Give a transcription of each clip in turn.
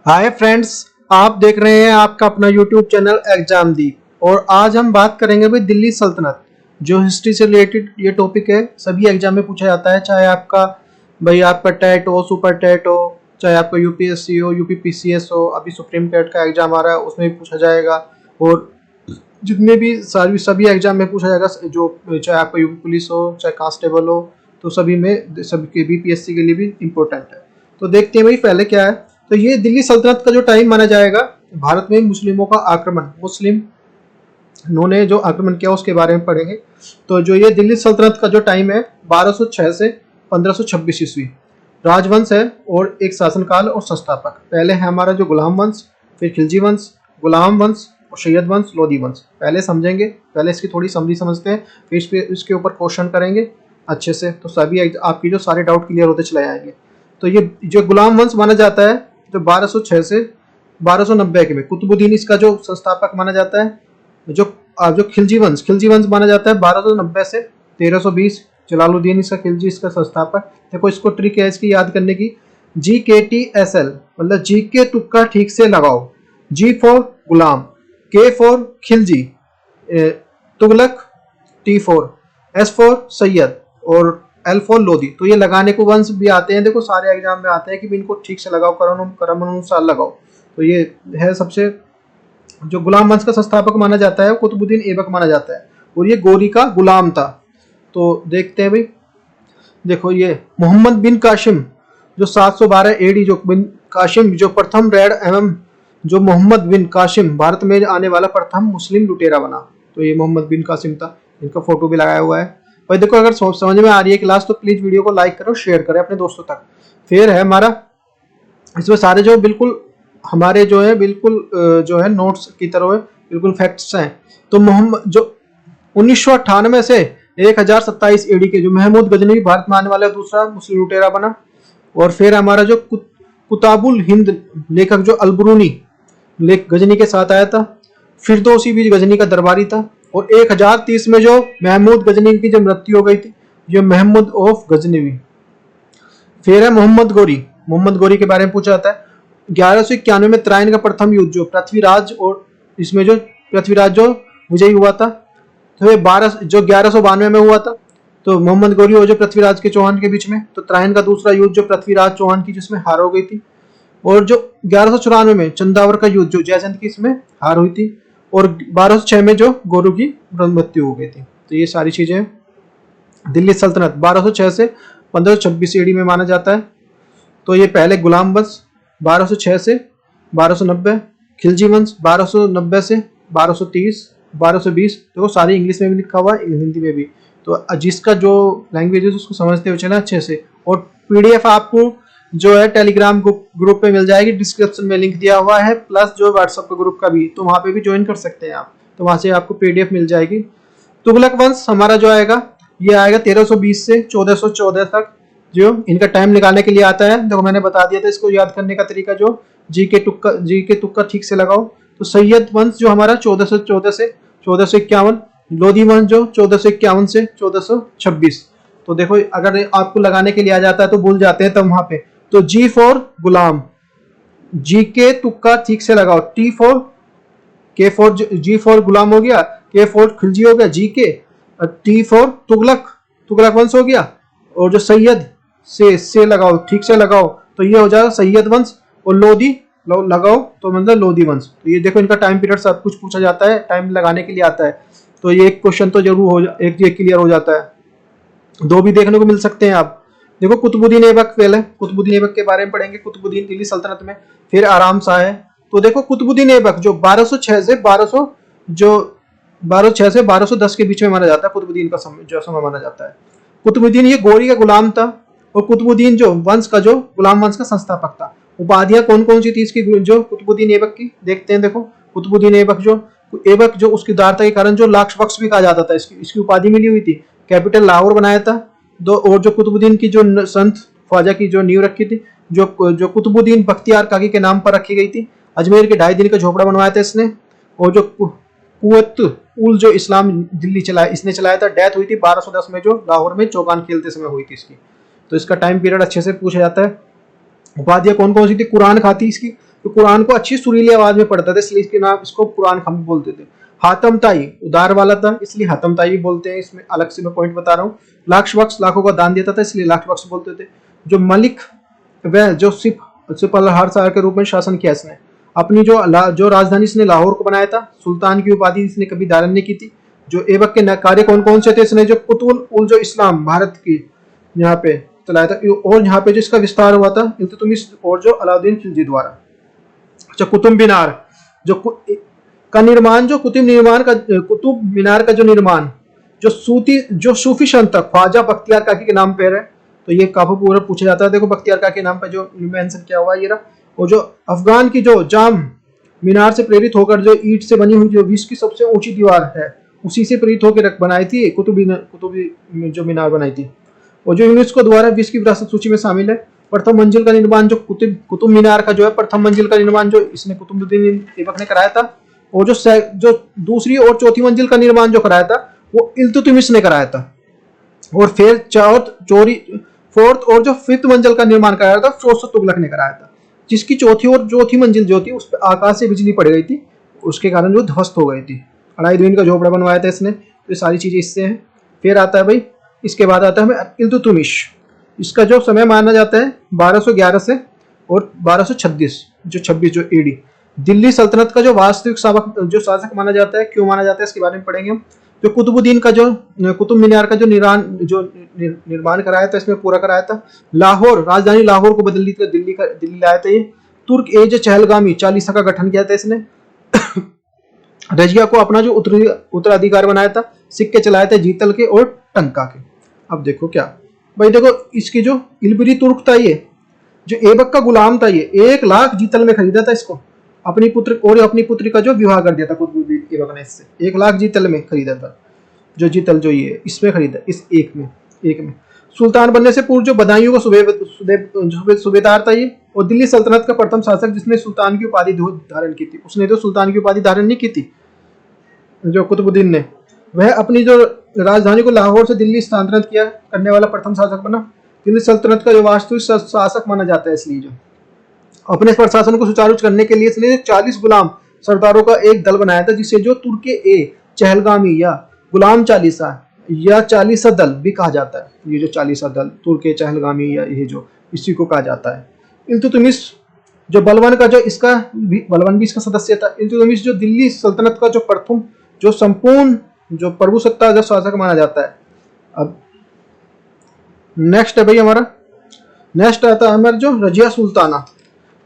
Hi friends, आप देख रहे हैं आपका अपना यूट्यूब चैनल एग्जाम दी। और आज हम बात करेंगे भाई दिल्ली सल्तनत। जो हिस्ट्री से रिलेटेड ये टॉपिक है, सभी एग्जाम में पूछा जाता है, चाहे आपका टेट हो, सुपर टेट हो, चाहे आपका यूपीएससी हो, यूपीपीसीएस हो, अभी सुप्रीम टेट का एग्जाम आ रहा है उसमें भी पूछा जाएगा। और जितने भी सारी सभी एग्जाम में पूछा जाएगा, जो चाहे आपका यूपी पुलिस हो, चाहे कांस्टेबल हो, तो सभी में सभी के बीपीएससी के लिए भी इम्पोर्टेंट है। तो देखते हैं भाई पहले क्या है। तो ये दिल्ली सल्तनत का जो टाइम माना जाएगा, भारत में मुस्लिमों का आक्रमण, मुस्लिम उन्होंने जो आक्रमण किया उसके बारे में पढ़ेंगे। तो जो ये दिल्ली सल्तनत का जो टाइम है 1206 से 1526 ईस्वी, राजवंश है और एक शासनकाल और संस्थापक। पहले है हमारा जो गुलाम वंश, फिर खिलजी वंश, गुलाम वंश और सैयद वंश, लोधी वंश। पहले समझेंगे, पहले इसकी थोड़ी समरी समझते हैं, फिर इसके ऊपर क्वेश्चन करेंगे अच्छे से, तो सभी आपकी जो सारे डाउट क्लियर होते चले आएंगे। तो ये जो गुलाम वंश माना जाता है, जो 1206 से 1290 के में कुतुबुद्दीन इसका जो संस्थापक माना जाता है। जो खिलजी वंश माना जाता है 1290 से 1320, जलालुद्दीन इसका खिलजी इसका संस्थापक। देखो इसको ट्रिक है इसकी याद करने की, GKTSL, मतलब जी के तुक्का ठीक से लगाओ। G for Ghulam, K for Khilji, Tughlaq, T for, S for Syed और L फॉर लोधी। तो ये लगाने को वंश भी आते हैं, देखो सारे एग्जाम में आते हैं कि इनको ठीक से लगाओ, क्रम अनुसार लगाओ। तो ये है सबसे, जो गुलाम वंश का संस्थापक माना जाता है कुतुबुद्दीन ऐबक माना जाता है, और ये गोरी का गुलाम था। तो देखते हैं भाई, देखो ये मोहम्मद बिन कासिम जो 712 एडी, जो बिन कासिम जो प्रथम रेड एवं जो मोहम्मद बिन कासिम भारत में आने वाला प्रथम मुस्लिम लुटेरा बना। तो ये मोहम्मद बिन कासिम था, इनका फोटो भी लगाया हुआ है भाई। देखो अगर समझ में आ रही है क्लास तो प्लीज वीडियो को लाइक करो, शेयर करें अपने दोस्तों तक। फिर है हमारा, इसमें सारे जो बिल्कुल हमारे जो है बिल्कुल जो है नोट्स की तरह है, बिल्कुल फैक्ट्स हैं। तो मोहम्मद जो 1998 से 1027 एडी के जो महमूद गजनवी भारत में आने वाला दूसरा मुस्लिम लुटेरा बना। और फिर हमारा जो कुताबुल हिंद लेखक जो अलबरूनी लेख गजनी के साथ आया था। फिरदौसी भी गजनी का दरबारी था। और 1030 में जो महमूद गजनी की जो मृत्यु हो गई थी, जो महमूद ऑफ गजनवी। फिर है मोहम्मद गोरी के बारे में पूछा जाता है। 1191 में त्राइन का प्रथम युद्ध जो पृथ्वीराज, और इसमें जो पृथ्वीराज जो विजयी हुआ था, तो ये 1192 में हुआ था। तो मोहम्मद गोरी और जो पृथ्वीराज के चौहान के बीच में। तो त्राइन का दूसरा युद्ध जो पृथ्वीराज चौहान की जिसमें हार हो गई थी। और जो 1194 में चंदावर का युद्ध जो जयचंद की इसमें हार हुई थी। और 1206 में जो गोरू की मृत्यु हो गई थी। तो ये सारी चीजें दिल्ली सल्तनत 1206 से 1526 एडी में माना जाता है। तो ये पहले गुलाम वंश 1206 से 1290, खिलजी वंश 1290 से 1230, 1220। देखो सारी इंग्लिश में भी लिखा हुआ है, हिंदी में भी। तो जिसका जो लैंग्वेज है उसको समझते हुए चला अच्छे से। और पीडीएफ आपको जो है टेलीग्राम ग्रुप पे मिल जाएगी, डिस्क्रिप्शन में लिंक दिया हुआ है, प्लस जो व्हाट्सएप के ग्रुप का भी, तो वहां पे भी ज्वाइन कर सकते हैं आप। तो वहां से आपको पीडीएफ मिल जाएगी। तुगलक वंश हमारा जो आएगा, ये आएगा 1320 से 1414 तक, जो इनका टाइम निकालने के लिए आता है। देखो मैंने बता दिया था इसको याद करने का तरीका, जो जी के तुक्का ठीक से लगाओ। तो सैयद वंश जो हमारा 1414 से 1451, लोधी वंश जो 1451 से 1426। तो देखो अगर आपको लगाने के लिए आ जाता है तो भूल जाते हैं तब वहां पे। तो जी फॉर गुलाम, जी के तुक्का ठीक से लगाओ। टी फॉर, के फॉर, जी फॉर गुलाम हो गया, के फॉर खिलजी हो गया, जी के, टी फॉर तुगलक वंश हो गया। और जो सैयद से लगाओ, ठीक से लगाओ, तो ये हो जाएगा सैयद वंश। और लोधी लगाओ तो मतलब लोधी वंश। तो ये देखो इनका टाइम पीरियड सब कुछ पूछा जाता है, टाइम लगाने के लिए आता है। तो ये एक क्वेश्चन तो जरूर हो एक क्लियर हो जाता है। दो भी देखने को मिल सकते हैं आप। देखो कुतुबुद्दीन ऐबक, पहले कुतुबुद्दीन ऐबक के बारे में पढ़ेंगे, कुतुबुद्दीन दिल्ली सल्तनत में। फिर आराम शाह है। तो देखो कुतुबुद्दीन ऐबक जो 1206 से 1210 के बीच में माना जाता है, कुतुबुद्दीन का समय माना जाता है। कुतुबुद्दीन ये गोरी का गुलाम था। और कुतुबुद्दीन जो वंश का जो गुलाम वंश का संस्थापक था। उपाधियां कौन कौन सी थी इसकी जो कुतुबुद्दीन ऐबक की, देखते हैं। देखो कुतुबुद्दीन ऐबक जो उसकी दारता के कारण जो लाक्षपक्ष भी कहा जाता था, इसकी उपाधि मिली हुई थी। कैपिटल लाहौर बनाया था। और जो कुतुबुद्दीन की जो संत ख्वाजा की जो नींव रखी थी, जो कुतुबुद्दीन बख्तियार काकी के नाम पर रखी गई थी। अजमेर के 2.5 दिन का झोपड़ा बनवाया था इसने। और जो कुवत उल जो इस्लाम दिल्ली इसने चलाया था। डेथ हुई थी 1210 में, जो लाहौर में चौगान खेलते समय हुई थी इसकी। तो इसका टाइम पीरियड अच्छे से पूछा जाता है। उपाधियां कौन कौन सी थी, कुरान खाती इसकी, तो कुरान को अच्छी सुरीली आवाज में पढ़ता था, इसलिए इसके नाम इसको कुरान खानी बोलते थे। हातम ताई उदार वाला था, इसलिए हातम ताई भी बोलते हैं। इसमें अलग से मैं पॉइंट बता रहा हूँ। लाख बख्श लाखों का दान देता था, इसलिए लाख बख्श बोलते थे। जो मलिक वह जो सिपहसार के रूप में शासन किया इसने। अपनी जो राजधानी इसने लाहौर को बनाया था। सुल्तान की उपाधि इसने कभी धारण नहीं की थी। जो ऐबक के कार्य कौन कौन से थे इसने? जो कुतुल उल जो इस्लाम भारत की यहाँ पे चलाया था, और यहाँ पे जो इसका विस्तार हुआ था इल्तुतमिश और जो अलाउद्दीन खिलजी द्वारा। अच्छा, कुतुब मीनार का निर्माण, जो कुतुब मीनार का जो निर्माण जो सूफी संत ख्वाजा बख्तियार काकी के नाम पे है। तो ये काफी पूरा पूछा जाता है। देखो बख्तियार काकी के नाम पे जो मेंशन किया हुआ है ये रहा। और जो अफगान की जो जाम मीनार से प्रेरित होकर जो ईंट से बनी हुई जो विश्व की सबसे ऊंची दीवार है, उसी से प्रेरित होकर बनाई थी कुतुबी जो मीनार बनाई थी। और जो यूनेस्को द्वारा विश्व की विरासत सूची में शामिल है। प्रथम मंजिल का निर्माण जो कुतुब मीनार का जो है, प्रथम मंजिल का निर्माण जो इसने कुतुबुद्दीन ऐबक ने कराया था। और जो दूसरी और चौथी मंजिल का निर्माण जो कराया था वो इल्तुतमिश ने कराया था। और फिर फोर्थ और जो फिफ्थ मंजिल का निर्माण कराया था फिरोज तुगलक ने कराया था। जिसकी चौथी मंजिल जो थी उस पर आकाश से बिजली पड़ गई थी, उसके कारण जो ध्वस्त हो गई थी। अढ़ाई दिन का झोपड़ा बनवाया था इसने। तो सारी चीजें इससे हैं। फिर आता है भाई, इसके बाद आता है हमें इल्तुतमिश। इसका जो समय माना जाता है 1211 से और 1236 जो 26 जो एडी। दिल्ली सल्तनत का जो वास्तविक शासक माना जाता है, क्यों माना जाता है इसके बारे में पढ़ेंगे हम। जो कुतुबुद्दीन का जो कुतुब मीनार का जो निर्माण कराया था, इसमें पूरा कराया था। लाहौर राजधानी लाहौर को बदल दी थी, दिल्ली लाया था ये। तुर्क एज चहलगामी चालीसा का गठन किया था इसने। रजिया को अपना जो उत्तराधिकार बनाया था। सिक्के चलाए थे जीतल के और टंका के। अब देखो क्या भाई, देखो इसकी जो इलबिरी तुर्क था, ये जो ऐबक का गुलाम था, ये 1 लाख जीतल में खरीदा था इसको। अपनी पुत्री का जो विवाह कर दिया था कुतुबुद्दीन ऐबक ने इससे। 1 लाख जीतल में खरीदा था। जो जीतल जो ये इसमें खरीदा, इस एक में। सुल्तान बनने से पूर्व जो बदायूं का सूबेदार था ये। और दिल्ली सल्तनत का प्रथम शासक जिसने सुल्तान की उपाधि धारण की थी। उसने तो सुल्तान की उपाधि धारण नहीं की थी जो कुतुबुद्दीन ने। वह अपनी जो राजधानी को लाहौर से दिल्ली स्थानांतरित किया करने वाला प्रथम शासक बना। दिल्ली सल्तनत का जो वास्तविक शासक माना जाता है। इसलिए जो अपने प्रशासन को सुचारू करने के लिए इसने 40 गुलाम सरदारों का एक दल बनाया था, जिसे जो तुर्के ए चहलगामी या गुलाम चालीसा या चालीसा दल भी कहा जाता है। ये जो चालीसा दल तुर्के चहलगामी या ये जो इसी को कहा जाता है। इल्तुतमिश जो बलवन भी इसका सदस्य था। इल्तुतमिश जो दिल्ली सल्तनत का जो प्रथम जो संपूर्ण जो प्रभुसत्ता जो शासक माना जाता है। अब नेक्स्ट है भाई हमारा, नेक्स्ट आता है हमारा जो रजिया सुल्ताना।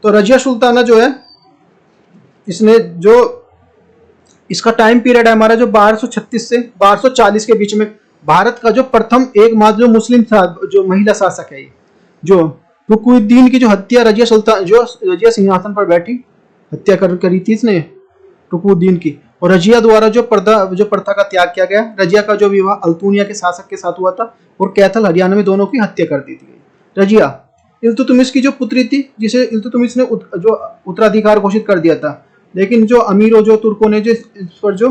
तो रजिया सुल्ताना जो है, इसने जो इसका टाइम पीरियड है हमारा जो 1236 से 1240 के बीच में। भारत का जो प्रथम एकमात्र जो मुस्लिम था जो महिला शासक है, जो रुकुनुद्दीन की जो हत्या रजिया सिंहासन पर बैठी हत्या करी थी इसने रुकुनुद्दीन की। और रजिया द्वारा जो प्रथा का त्याग किया गया। रजिया का जो विवाह अल्तुनिया के शासक के साथ हुआ था और कैथल हरियाणा में दोनों की हत्या कर दी थी। रजिया इल्तुतमिश की जो पुत्री थी, जिसे इल्तुतमिश ने जो उत्तराधिकार घोषित कर दिया था। लेकिन जो अमीरों जो तुर्कों ने जो इस पर जो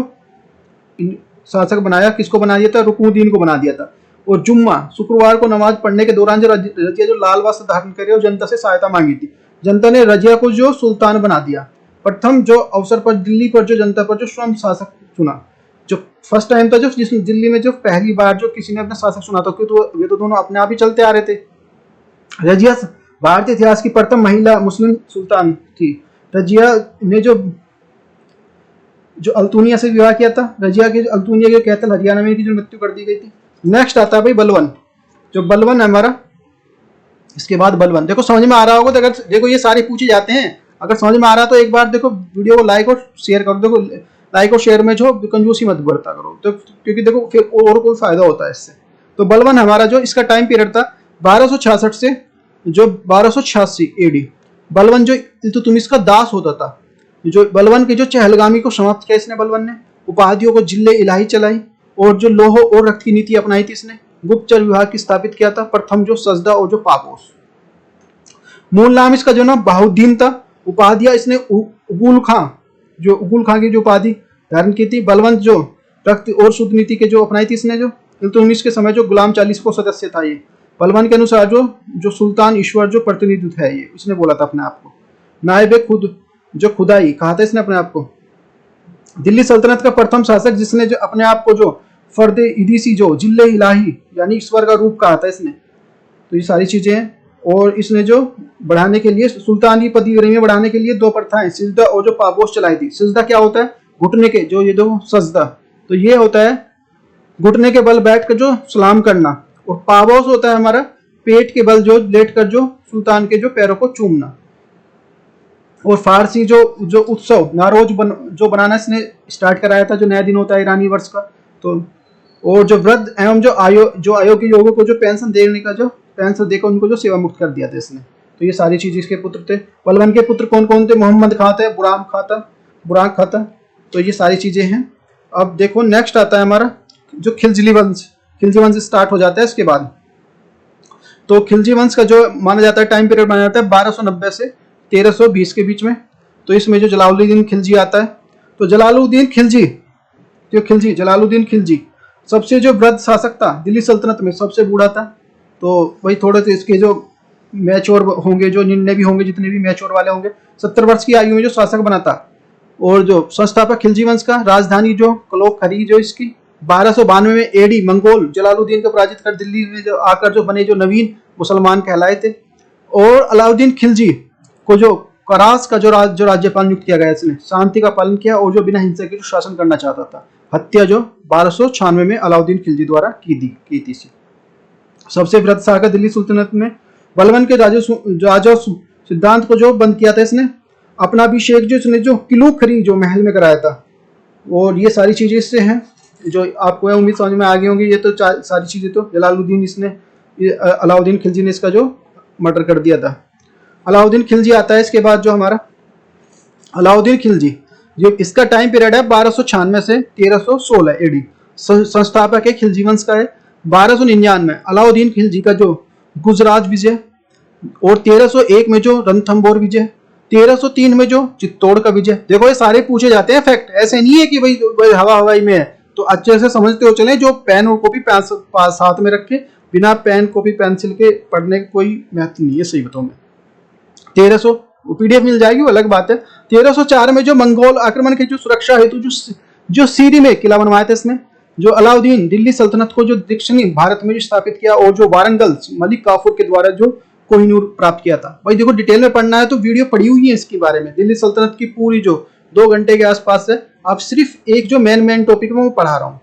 शासक बनाया, किसको बना दिया था? रुकुनुद्दीन को बना दिया था। और जुम्मा शुक्रवार को नमाज पढ़ने के दौरान जो रजिया जो लाल वस्त्र धारण करे और जनता से सहायता मांगी थी। जनता ने रजिया को जो सुल्तान बना दिया। प्रथम जो अवसर पर दिल्ली पर जो जनता पर जो स्वयं शासक चुना। जो फर्स्ट टाइम था जो जिस दिल्ली में जो पहली बार जो किसी ने अपना शासक चुना था, क्योंकि वे तो दोनों अपने आप ही चलते आ रहे थे। रजिया भारतीय इतिहास की प्रथम महिला मुस्लिम सुल्तान थी। रजिया ने जो अल्तुनिया से विवाह किया था। रजिया के अल्तुनिया के कैथल हरियाणा में की जो मृत्यु कर दी गई थी। नेक्स्ट आता है भाई बलवन। जो बलवन है हमारा, इसके बाद बलवन। देखो समझ में आ रहा होगा तो अगर देखो ये सारे पूछे जाते हैं। अगर समझ में आ रहा तो एक बार देखो वीडियो को लाइक और शेयर कर दो। लाइक और शेयर में जो कंजूसी मत बरता करो, तो क्योंकि देखो फिर और कोई फायदा होता है इससे। तो बलवन हमारा जो इसका टाइम पीरियड था 1266 से जो 1286 एडी। बलवन जो इल्तुतमिश का दास होता था। जो बलवन के जो चहलगामी को समाप्त किया इसने। बलवन ने उपाधियों को जिले इलाही चलाई और जो लोह और रक्त की नीति अपनाई थी इसने। गुप्तचर विभाग की स्थापित किया था। प्रथम जो सजदा और जो पापोस। मूल नाम इसका जो ना बाहुद्दीन था। उपाधियां इसने उगुल खां की जो उपाधि धारण की थी। बलवंत जो रक्त और शुद्ध नीति के जो अपनाई थी इसने। जो इल्तुतमिश के समय जो गुलाम 40 को सदस्य था ये। बलवन के अनुसार जो सुल्तान ईश्वर जो प्रतिनिधित्व है ये इसने बोला था अपने आप को। नायब खुद जो खुदाई कहा था इसने अपने आप को। दिल्ली सल्तनत का प्रथम शासक जिसने जो अपने आप को जो फर्द इदीसी जो जिल्ले इलाही यानी ईश्वर का रूप कहा था इसने। तो ये सारी चीजें हैं। और इसने जो बढ़ाने के लिए सुल्तान की पदवी में बढ़ाने के लिए दो प्रथाएं सिजदा और जो पाबोश चलाई थी। सिजदा क्या होता है? घुटने के जो ये दो सजदा, तो ये होता है घुटने के बल बैठ कर जो सलाम करना, और पाबोश होता है हमारा पेट के बल जो लेट कर जो सुल्तान के जो पैरों को चूमना। और फारसी जो जो उत्सव नारोज जो बनाना इसने स्टार्ट कराया था, जो नया दिन होता है ईरानी वर्ष का। तो और जो वृद्ध एवं जो अयोग्य लोगों को जो पेंशन देने का जो पेंशन देकर उनको जो सेवा मुक्त कर दिया था इसने। तो ये सारी चीज इसके पुत्र थे। बलबन के पुत्र कौन कौन थे? मोहम्मद खां थे, बुराक खां था। तो ये सारी चीजें हैं। अब देखो नेक्स्ट आता है हमारा जो खिलजी वंश। खिलजी वंश स्टार्ट हो जाता है इसके बाद। तो खिलजी वंश का जो माना जाता है टाइम पीरियड माना जाता है 1290 से 1320 के बीच में। तो इसमें जो जलालुद्दीन खिलजी आता है। तो जलालुद्दीन खिलजी सबसे जो वृद्ध शासक था दिल्ली सल्तनत में, सबसे बूढ़ा था। तो वही थोड़े से इसके जो मैच्योर होंगे, जो निर्णय भी होंगे, जितने भी मैच्योर वाले होंगे, 70 वर्ष की आयु में जो शासक बना था। और जो संस्थापक खिलजी वंश का राजधानी जो कलोखरी जो इसकी 1292 में एडी मंगोल जलालुद्दीन को पराजित कर दिल्ली में जो आकर जो बने जो नवीन मुसलमान कहलाए थे। और अलाउद्दीन खिलजी को जो करास का जो राज्यपाल नियुक्त किया गया, इसने शांति का पालन किया और जो बिना हिंसा के जो शासन करना चाहता था। हत्या जो 1296 में अलाउद्दीन खिलजी द्वारा की थी। सबसे वृद्ध शासक दिल्ली सुल्तानत में बलबन के राजस्व सिद्धांत को जो बंद किया था इसने। अपना अभिषेक जो इसने जो किलू खरी जो महल में कराया था। और ये सारी चीजें इससे हैं जो आपको उम्मीद समझ में आ गई होंगी। ये तो सारी चीजें तो अलाउद्दीन खिलजी ने इसका जो मर्डर कर दिया था। अलाउद्दीन खिलजी आता है इसके बाद जो हमारा अलाउद्दीन खिलजी जो इसका टाइम पीरियड है 1296 से 1316 एडी। संस्थापक है खिलजी वंश का है। 1299 अलाउद्दीन खिलजी का जो गुजरात विजय, और 1301 में जो रणथंबोर विजय, 1303 में जो चित्तौड़ का विजय। देखो ये सारे पूछे जाते हैं फैक्ट, ऐसे नहीं है कि भाई हवाई में है। तो अच्छे से समझते हो चले। जो पेन और कॉपी साथ में रखे, बिना पेन कॉपी पेंसिल के पढ़ने का कोई महत्व नहीं है। सही बताऊं मैं 1300 पीडीएफ मिल जाएगी, वो अलग बात है। 1304 में जो मंगोल आक्रमण की जो सुरक्षा हेतु जो सीरी में किला बनवाया था इसने। जो अलाउद्दीन दिल्ली सल्तनत को जो दक्षिणी भारत में स्थापित किया, और जो वारंगल मलिक काफूर के द्वारा जो कोहिनूर प्राप्त किया था। भाई देखो डिटेल में पढ़ना है तो वीडियो पड़ी हुई है इसके बारे में। दिल्ली सल्तनत की पूरी जो 2 घंटे के आसपास है। आप सिर्फ एक जो मेन टॉपिक में वो पढ़ा रहा हूँ।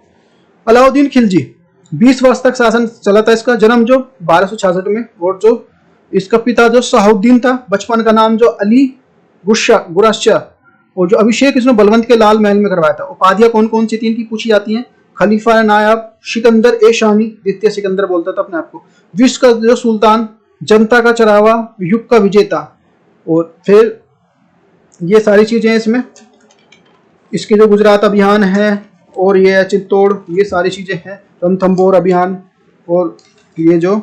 अलाउद्दीन खिलजी 20 वर्ष तक शासन चला था। इसका जन्म जो 1266 में, और जो इसका पिता जो शाहुद्दीन था, बचपन का नाम जो अली गुराशाह, और जो अभिषेक इसने बलवंत के लाल महल में करवाया था। उपाधियां कौन कौन सी थी इनकी पूछी जाती हैं। खलीफा नायाब, सिकंदर ए शामी, द्वितीय सिकंदर बोलता था अपने आप को, विश्व का जो सुल्तान, जनता का चरावा, युग का विजेता। और फिर ये सारी चीजें इसमें इसके जो गुजरात अभियान है, और ये चित्तौड़, ये सारी चीजें हैं, रणथंबोर अभियान। और ये जो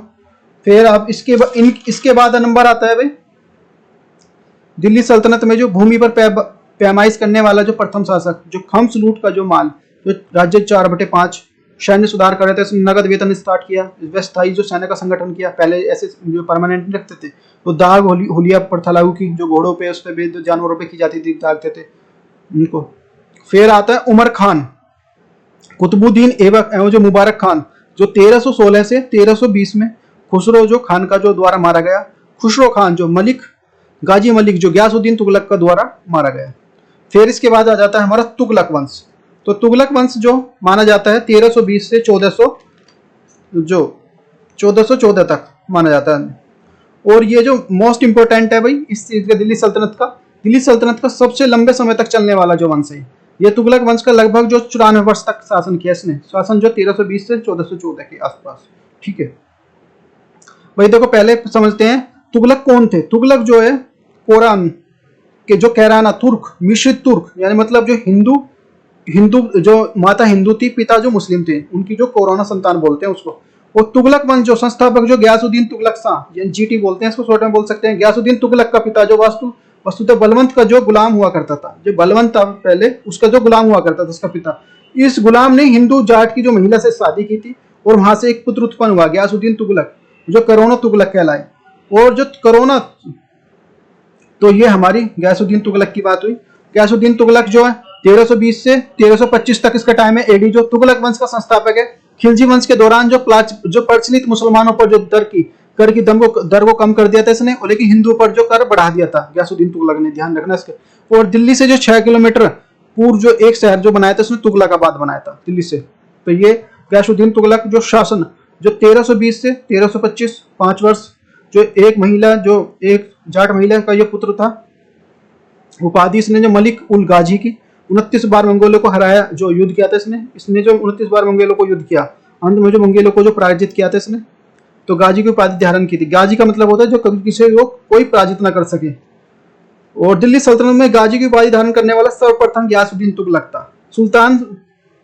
फिर आप इसके बाद नंबर आता है भाई दिल्ली सल्तनत में जो भूमि पर पैमाइश करने वाला जो प्रथम शासक, जो खम्स लूट का जो माल, जो राज्य 4/5 सैन्य सुधार कर रहे थे, नगद वेतन स्टार्ट किया, व्यवस्थाई जो सैन्य का संगठन किया। पहले ऐसे जो परमानेंट नहीं रखते थे, तो दाग होलिया प्रथा लागू की, जो घोड़ों पे उस पे जानवरों पे की जाती थी, दागते थे उनको। फिर आता है उमर खान, कुतुबुद्दीन ऐबक एवं जो मुबारक खान, जो 1316 से 1320 में खुसरो जो खान का जो द्वारा मारा गया। खुसरो खान जो गाजी मलिक जो गयासुद्दीन तुगलक का द्वारा मारा गया। फिर इसके बाद आ जाता है हमारा तुगलक वंश। तो तुगलक वंश जो माना जाता है 1320 से 1414 तक माना जाता है। और ये जो मोस्ट इंपोर्टेंट है भाई इस चीज का, दिल्ली सल्तनत का सबसे लंबे समय तक चलने वाला जो वंश है ये तुगलक वंश का। लगभग जो 94 वर्ष तक शासन किया इसने। शासन जो 1320 से 1414 के आसपास। ठीक है भाई, देखो पहले समझते हैं तुगलक कौन थे। तुगलक जो है कोरान के जो कैराना तुर्क, मिश्रित तुर्क, यानी मतलब जो हिंदू जो माता हिंदू थी, पिता जो मुस्लिम थे, उनकी जो कोरोना संतान बोलते हैं उसको। और तुगलक वंश जो संस्थापक जो गयासुद्दीन तुगलक शाह, यानी जीटी बोलते हैं इसको, शॉर्ट में बोल सकते हैं। गयासुद्दीन तुगलक का पिता जो वस्तुतः बलवंत का जो गुलाम हुआ करता था, जो बलवंत था पहले, उसका जो गुलाम हुआ करता था उसका पिता, इस गुलाम ने हिंदू जाट की जो महिला से शादी की थी, और वहां से एक पुत्र उत्पन्न हुआ गयासुद्दीन तुगलक, जो करोना तुगलक कहलाए। और जो तो ये हमारी गयासुद्दीन तुगलक की बात हुई। गयासुद्दीन तुगलक जो है 1320 से 1325 तक इसका टाइम है एडी, जो तुगलक वंश का संस्थापक है। खिलजी वंश के दौरान जो प्रचलित मुसलमानों पर जो कर की दर को कम कर दिया था इसने, और लेकिन हिंदुओं पर जो कर बढ़ा दिया था गयासुद्दीन तुगलक ने, ध्यान रखना इसके। और दिल्ली से जो 6 किलोमीटर पूर्व जो एक शहर जो बनाया था उसने तुगलकाबाद बनाया था दिल्ली से। तो ये गयासुद्दीन तुगलक जो शासन जो 1320 से 1325 5 वर्ष, जो एक जाट महिला का ये पुत्र था, उपाधि इसने जो मलिक उल गाजी की, 29 बार मंगोलों को हराया, जो युद्ध किया था इसने जो 29 बार मंगोलों को युद्ध किया, अंत में जो मंगोलों को जो पराजित किया था इसने, तो गाजी की उपाधि धारण की थी। गाजी का मतलब होता है जो कभी किसी को कोई पराजित ना कर सके। और दिल्ली सल्तनत में गाजी की उपाधि धारण करने वाला सर्वप्रथम गयासुद्दीन तुगलक था। सुल्तान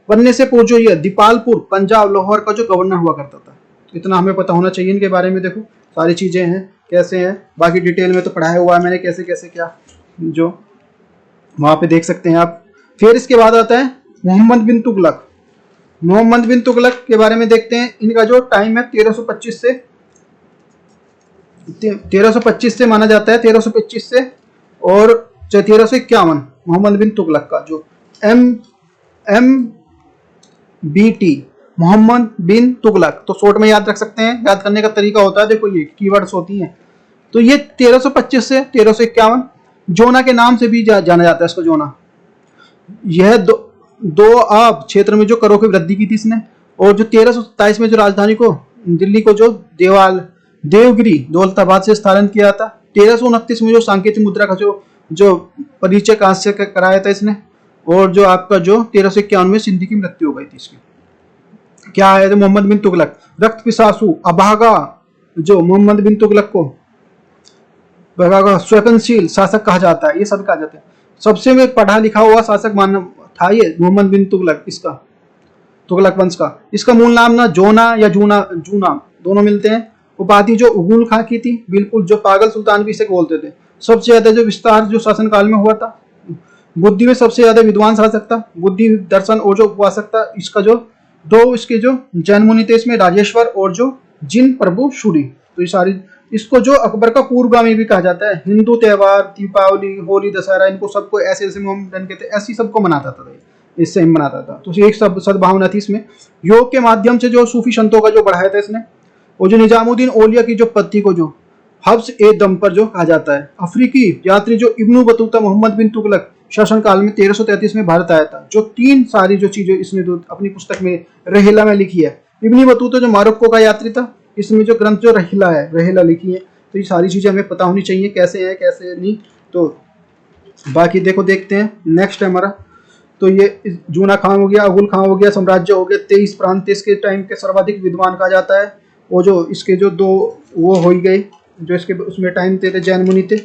बनने से पूर्व जो ये दीपालपुर पंजाब लाहौर का जो गवर्नर हुआ करता था। इतना हमें पता होना चाहिए इनके बारे में। देखो सारी चीजें हैं कैसे हैं, बाकी डिटेल में तो पढ़ाया हुआ है मैंने कैसे कैसे क्या, जो वहां पे देख सकते हैं आप। फिर इसके बाद आता है मोहम्मद बिन तुगलक। मोहम्मद बिन तुगलक के बारे में देखते हैं। इनका जो टाइम है 1325 से माना जाता है, 1325 से और 1351 मोहम्मद बिन तुगलक का जो MBT मोहम्मद बिन तुगलक, तो शॉर्ट में याद रख सकते हैं। याद करने का तरीका होता है, देखो ये कीवर्ड्स होती हैं। तो ये 1325 से 1351 जोना के नाम से भी जाना जाता है इसको, जोना। यह दो आब क्षेत्र में जो करों की वृद्धि की थी इसने, और जो 1327 में जो राजधानी को दिल्ली को जो देवगिरी दौलताबाद से स्थानांतरित किया था। 1329 में जो सांकेतिक मुद्रा का जो परिचय कहां से कराया था इसने, और जो आपका जो 1351 में सिंधी की मृत्यु हो गई थी इसकी। क्या है तो मोहम्मद बिन तुगलक रक्त पिसासु अभागा, जो मोहम्मद बिन तुगलक को स्वयंशील शासक कहा जाता है, ये सब कहा जाता है। सबसे में पढ़ा लिखा हुआ शासक माना था ये मोहम्मद बिन तुगलक, इसका तुगलक वंश का। इसका मूल नाम ना जोना या जूना दोनों मिलते हैं। उपाधि जो उगुल खां की थी, बिल्कुल जो पागल सुल्तान भी इसे बोलते थे। सबसे ज्यादा जो विस्तार जो शासन काल में हुआ था, बुद्धि में सबसे ज्यादा विद्वान शासक था, बुद्धि दर्शन और जो उपवासक था। इसका जो इसके जो जैन मुनि थे इसमें राजेश्वर और जो जिन प्रभु शुरी, तो ये सारी, इसको जो अकबर का पूर्वगामी भी कहा जाता है। हिंदू त्योहार दीपावली होली दशहरा इनको सबको ऐसे मोहम्मदन के थे, ऐसी सबको मनाता था, इससे मनाता था। तो एक सब सद्भावना थी इसमें। योग के माध्यम से जो सूफी संतों का जो बढ़ाया था इसने, और जो निजामुद्दीन औलिया की जो पत्नी को जो हब्स ए दम पर जो कहा जाता है। अफ्रीकी यात्री जो इब्नु बतूता मोहम्मद बिन तुगलक शासन काल में 1333 में भारत आया था। जो तीन सारी जो चीजें इसने अपनी पुस्तक में रहीला में लिखी है। इब्नु बतूता जो मारोक्को का यात्री था, इसमें जो ग्रंथ जो रहीला लिखी है। तो ये सारी चीजें हमें पता होनी चाहिए कैसे है कैसे नहीं। तो बाकी देखते हैं नेक्स्ट है हमारा। तो ये जूना खान हो गया, अगुल खान हो गया, साम्राज्य हो गया, 23 प्रांत इसके टाइम के सर्वाधिक विद्वान कहा जाता है। वो जो इसके जो दो वो हो गए जो इसके उसमें टाइम थे जैन मुनि थे।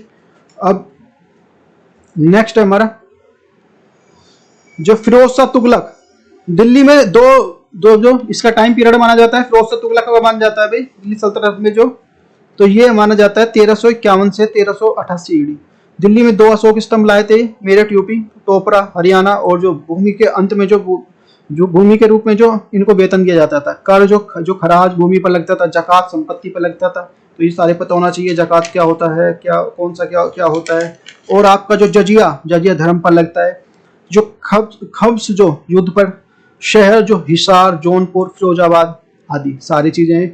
अब नेक्स्ट है हमारा जो फिरोज शाह तुगलक। दिल्ली में दो जो इसका टाइम पीरियड माना जाता है, फिरोज शाह तुगलक का माना जाता है भाई दिल्ली सल्तनत में जो, तो ये माना जाता है 1351 से 1388 ईडी। दिल्ली में 2 अशोक स्तंभ लाए थे, मेरठ यूपी, टोपरा हरियाणा, और जो भूमि के अंत में जो भूमि के रूप में जो इनको वेतन दिया जाता था। कर जो खराज भूमि पर लगता था, जकात संपत्ति पर लगता था। तो ये सारे पता होना चाहिए जकात क्या होता है, क्या कौन सा क्या होता है। और आपका जो जजिया धर्म पर लगता है। जो खब्स जो युद्ध पर, शहर जो हिसार, जौनपुर, फिरोजाबाद आदि सारी चीजें।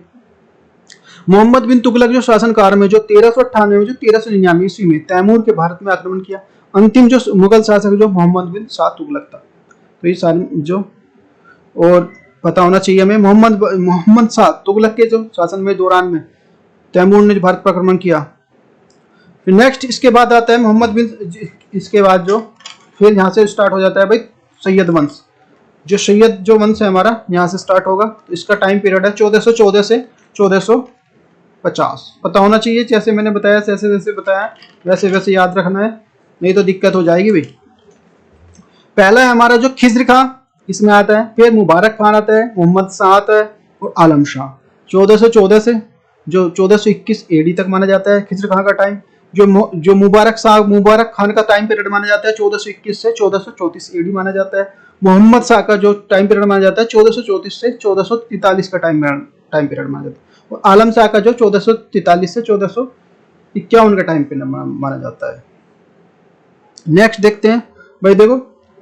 मोहम्मद बिन तुगलक जो शासनकाल में जो 1398 में जो 1399 ईस्वी में तैमूर के भारत में आक्रमण किया। अंतिम जो मुगल शासक जो मोहम्मद बिन शाह तुगलक था। तो ये सारे जो और पता होना चाहिए हमें। मोहम्मद शाह तुगलक के जो शासन में दौरान में तैमूर ने भारत पर आक्रमण किया। फिर नेक्स्ट इसके बाद आता है मोहम्मद बिन, इसके बाद जो फिर यहाँ से स्टार्ट हो जाता है भाई सैयद वंश। जो सैयद जो वंश है हमारा यहाँ से स्टार्ट होगा। तो इसका टाइम पीरियड है 1414 से 1450। पता होना चाहिए, जैसे मैंने बताया जैसे बताया वैसे याद रखना है, नहीं तो दिक्कत हो जाएगी भाई। पहला है हमारा जो खिज्र खां, इसमें आता है। फिर मुबारक खान आता है, मोहम्मद शाह आता है, और आलम शाह। 1414 से जो 1421 एडी तक माना जाता है खिज्र खां का टाइम। जो मुबारक खान का टाइम पीरियड माना जाता है 1421 से 1434 एडी माना जाता है। मोहम्मद शाह का जो टाइम पीरियड माना जाता है 1434 से 1443 का टाइम पीरियड माना जाता है। और आलम शाह का जो 1443 से 1400 51 का टाइम पीरियड माना जाता है। नेक्स्ट देखते हैं भाई, देखो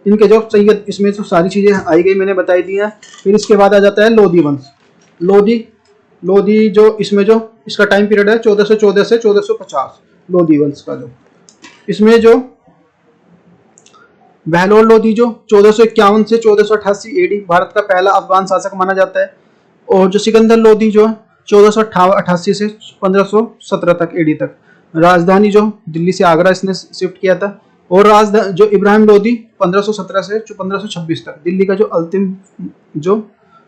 इनके जो सैयद, इसमें जो सारी चीजें आई गई मैंने बताई दी हैं। फिर इसके बाद आ जाता है लोधी वंश। लोधी लोधी जो इसमें जो इसका टाइम पीरियड है 1414 से 1450, लोधी वंश का जो इसमें जो बहलोल लोधी जो 1451 से 1488 एडी भारत का पहला अफगान शासक माना जाता है। और जो सिकंदर लोधी जो 1488 से 1517 तक एडी तक, राजधानी जो दिल्ली से आगरा इसने शिफ्ट किया था। और राजधानी जो इब्राहिम लोधी 1517 से 1526 तक दिल्ली का जो अंतिम जो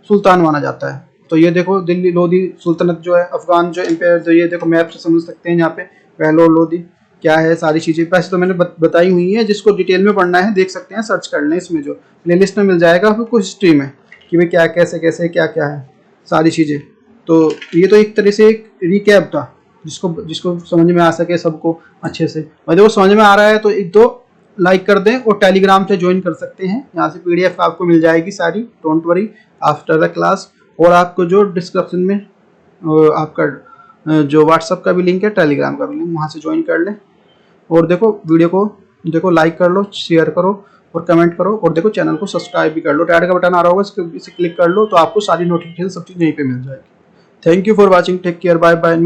सुल्तान माना जाता है। तो ये देखो दिल्ली लोधी सुल्तनत जो है, अफगान जो एम्पायर, जो ये देखो मैप से समझ सकते हैं यहाँ पे बहलोल लोधी क्या है, सारी चीजें वैसे तो मैंने बताई हुई है। जिसको डिटेल में पढ़ना है देख सकते हैं, सर्च कर लें, इसमें जो प्लेलिस्ट में मिल जाएगा आपको हिस्ट्री में कि भाई क्या कैसे कैसे क्या क्या है सारी चीजें। तो ये तो एक तरह से एक रिकैप था, जिसको जिसको समझ में आ सके सबको अच्छे से। और देखो समझ में आ रहा है तो एक दो लाइक कर दें, और टेलीग्राम से ज्वाइन कर सकते हैं, यहाँ से PDF आपको मिल जाएगी सारी, don't worry, after the class. और आपको जो डिस्क्रिप्शन में आपका जो व्हाट्सअप का भी लिंक है, टेलीग्राम का भी लिंक, वहाँ से ज्वाइन कर लें। और देखो वीडियो को देखो लाइक कर लो, शेयर करो और कमेंट करो। और देखो चैनल को सब्सक्राइब भी कर लो, ऐड का बटन आ रहा होगा, इसे क्लिक कर लो तो आपको सारी नोटिफिकेशन सब चीज़ यहीं पे मिल जाएगी। Thank you for watching, take care, bye bye.